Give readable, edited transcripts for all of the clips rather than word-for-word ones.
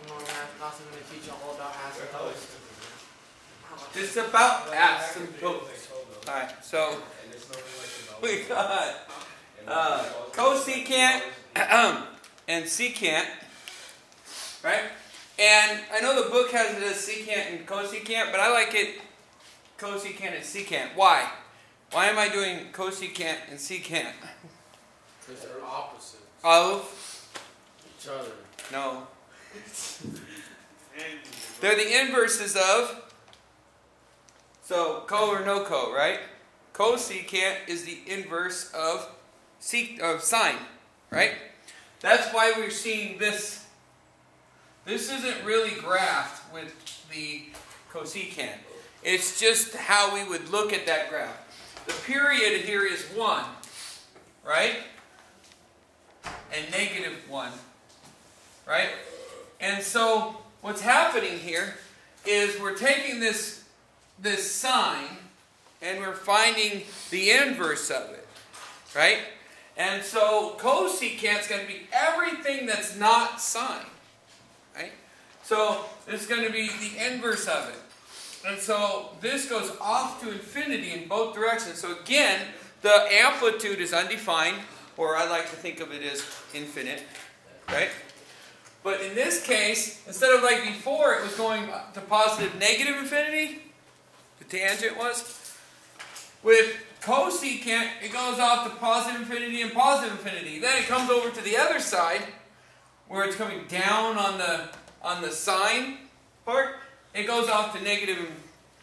tomorrow math class. I'm going to teach you all about asymptotes. Just about asymptotes. Alright, so we got cosecant and secant, right? And I know the book has it as secant and cosecant, but I like it cosecant and secant. Why? Why am I doing cosecant and secant? Because they're opposites. Of? Each other. No. They're the inverses of, so co or no co, right? Cosecant is the inverse of sine, right? That's why we're seeing this. This isn't really graphed with the cosecant. It's just how we would look at that graph. The period here is 1, right? And negative 1, right? And so what's happening here is we're taking this sine and we're finding the inverse of it, right? And so cosecant is going to be everything that's not sine, right? So it's going to be the inverse of it. And so this goes off to infinity in both directions. So again, the amplitude is undefined, or I like to think of it as infinite, right? But in this case, instead of like before, it was going to positive negative infinity, the tangent was. With cosecant, it goes off to positive infinity and positive infinity. Then it comes over to the other side, where it's coming down on the sine part. It goes off to negative and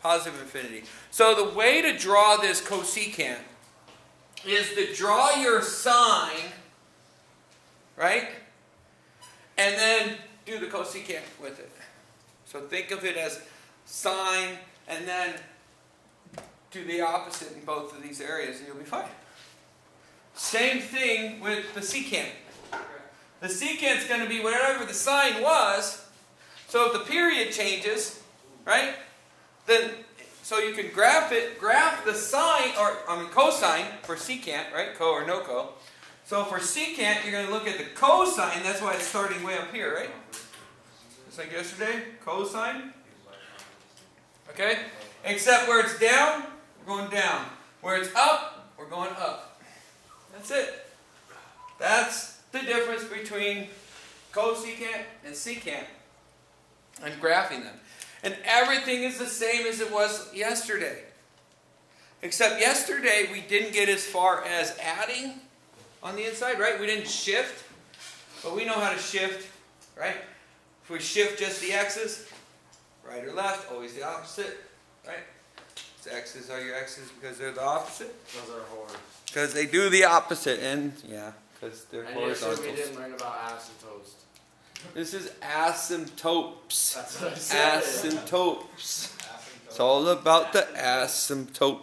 positive infinity. So the way to draw this cosecant is to draw your sine, right? And then do the cosecant with it. So think of it as sine and then do the opposite in both of these areas and you'll be fine. Same thing with the secant. The secant is going to be whatever the sine was. So if the period changes, right, then, so you can graph the sine, cosine for secant, right, co or no co. So for secant, you're going to look at the cosine, that's why it's starting way up here, right? Just like yesterday, cosine. Okay? Except where it's down, we're going down. Where it's up, we're going up. That's it. That's the difference between cosecant and secant. And graphing them. And everything is the same as it was yesterday. Except yesterday we didn't get as far as adding on the inside, right? We didn't shift. But we know how to shift, right? If we shift just the x's, right or left, always the opposite, right? So x's are your x's because they're the opposite. Those are horns. Because they do the opposite, and yeah, because they're horizontals. horizontals. We didn't learn about asymptotes. This is asymptotes. That's what I said. Asymptotes. It's all about the asymptote.